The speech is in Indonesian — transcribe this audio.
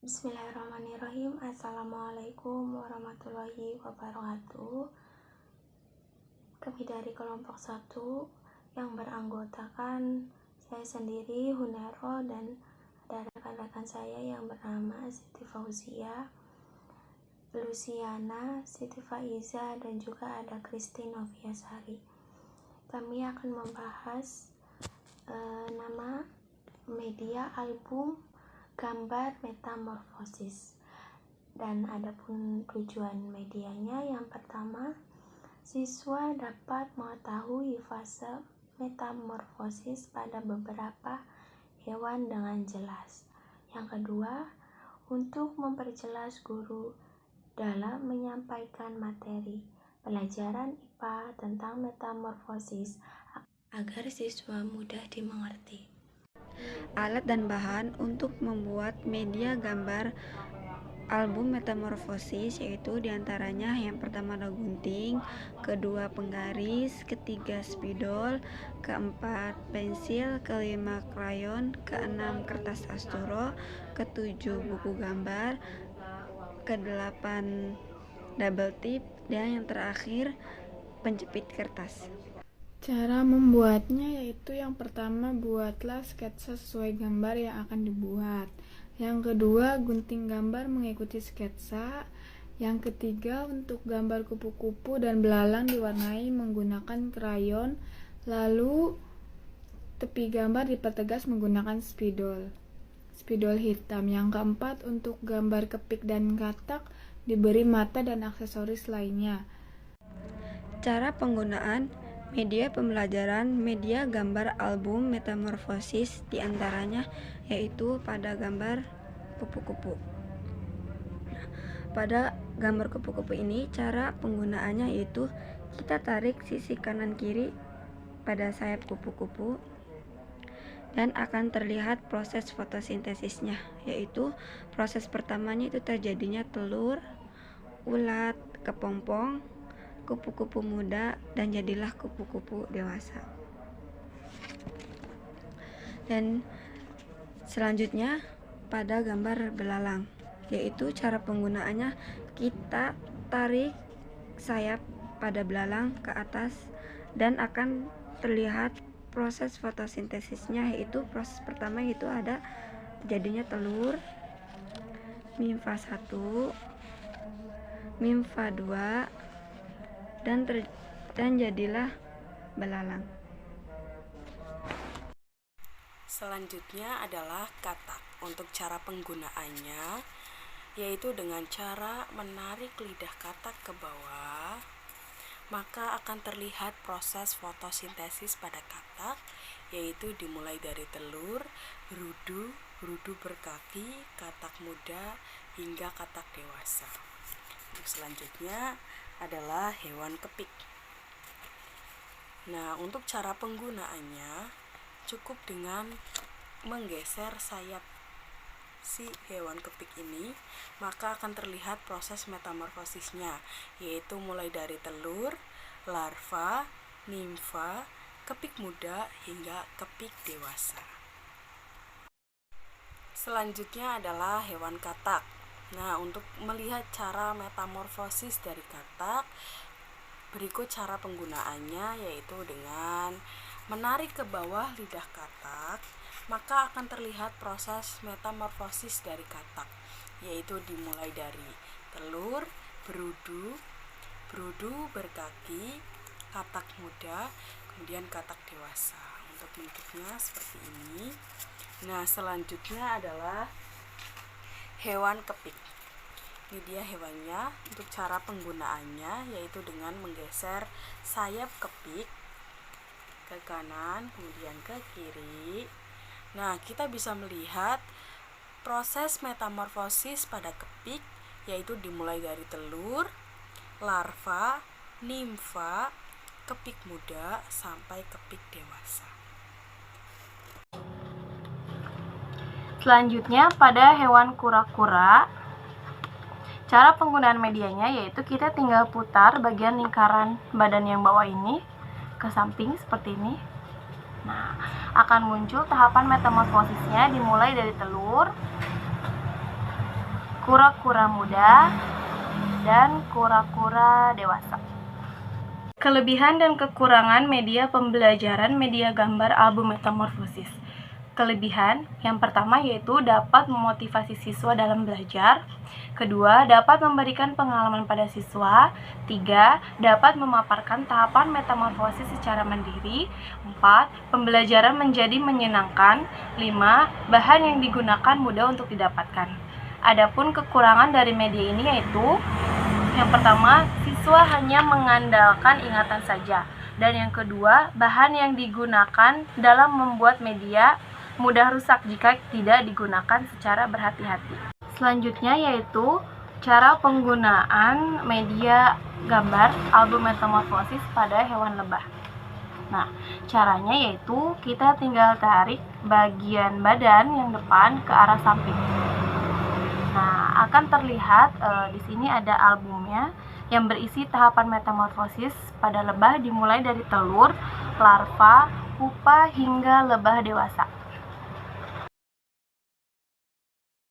Bismillahirrahmanirrahim. Assalamualaikum warahmatullahi wabarakatuh. Kami dari kelompok 1 yang beranggotakan saya sendiri, Hunero, dan ada rekan-rekan saya yang bernama Siti Fauzia, Luciana, Siti Faiza, dan juga ada Christine Noviasari. Kami akan membahas nama media album gambar metamorfosis, dan adapun tujuan medianya, yang pertama, siswa dapat mengetahui fase metamorfosis pada beberapa hewan dengan jelas. Yang kedua, untuk memperjelas guru dalam menyampaikan materi pelajaran IPA tentang metamorfosis agar siswa mudah dimengerti. Alat dan bahan untuk membuat media gambar album metamorfosis yaitu diantaranya yang pertama ada gunting, kedua penggaris, ketiga spidol, keempat pensil, kelima krayon, keenam kertas asturo, ketujuh buku gambar, kedelapan double tip, dan yang terakhir penjepit kertas. Cara membuatnya yaitu yang pertama, buatlah sketsa sesuai gambar yang akan dibuat. Yang kedua, gunting gambar mengikuti sketsa. Yang ketiga, untuk gambar kupu-kupu dan belalang diwarnai menggunakan krayon. Lalu tepi gambar dipertegas menggunakan spidol hitam. Yang keempat, untuk gambar kepik dan katak diberi mata dan aksesoris lainnya. Cara penggunaan media pembelajaran media gambar album metamorfosis diantaranya yaitu pada gambar kupu-kupu. Pada gambar kupu-kupu ini cara penggunaannya yaitu kita tarik sisi kanan kiri pada sayap kupu-kupu dan akan terlihat proses fotosintesisnya, yaitu proses pertamanya itu terjadinya telur, ulat, kepompong, kupu-kupu muda, dan jadilah kupu-kupu dewasa. Dan selanjutnya pada gambar belalang, yaitu cara penggunaannya kita tarik sayap pada belalang ke atas dan akan terlihat proses fotosintesisnya, yaitu proses pertama itu ada jadinya telur, nimfa 1, nimfa 2, dan jadilah belalang. Selanjutnya adalah katak. Untuk cara penggunaannya yaitu dengan cara menarik lidah katak ke bawah, maka akan terlihat proses fotosintesis pada katak, yaitu dimulai dari telur, berudu berkaki, katak muda, hingga katak dewasa. Untuk selanjutnya adalah hewan kepik. Nah, untuk cara penggunaannya cukup dengan menggeser sayap si hewan kepik ini, maka akan terlihat proses metamorfosisnya, yaitu mulai dari telur, larva, nimfa, kepik muda, hingga kepik dewasa. Selanjutnya adalah hewan katak. Nah, untuk melihat cara metamorfosis dari katak, berikut cara penggunaannya, yaitu dengan menarik ke bawah lidah katak, maka akan terlihat proses metamorfosis dari katak, yaitu dimulai dari telur, berudu berkaki, katak muda, kemudian katak dewasa. Untuk bentuknya seperti ini. Nah, selanjutnya adalah hewan kepik. Ini dia hewannya. Untuk cara penggunaannya yaitu dengan menggeser sayap kepik ke kanan, kemudian ke kiri. Nah, kita bisa melihat proses metamorfosis pada kepik, yaitu dimulai dari telur, larva, nimfa, kepik muda, sampai kepik dewasa. Selanjutnya pada hewan kura-kura, cara penggunaan medianya yaitu kita tinggal putar bagian lingkaran badan yang bawah ini ke samping seperti ini. Nah, akan muncul tahapan metamorfosisnya dimulai dari telur, kura-kura muda, dan kura-kura dewasa. Kelebihan dan kekurangan media pembelajaran media gambar album metamorfosis. Kelebihan yang pertama yaitu dapat memotivasi siswa dalam belajar. Kedua, dapat memberikan pengalaman pada siswa. Tiga, dapat memaparkan tahapan metamorfosis secara mandiri. 4. Pembelajaran menjadi menyenangkan. 5. Bahan yang digunakan mudah untuk didapatkan. Adapun kekurangan dari media ini yaitu yang pertama, siswa hanya mengandalkan ingatan saja. Dan yang kedua, bahan yang digunakan dalam membuat media mudah rusak jika tidak digunakan secara berhati-hati. Selanjutnya yaitu cara penggunaan media gambar album metamorfosis pada hewan lebah. Nah, caranya yaitu kita tinggal tarik bagian badan yang depan ke arah samping. Nah, akan terlihat di sini ada albumnya yang berisi tahapan metamorfosis pada lebah dimulai dari telur, larva, pupa hingga lebah dewasa.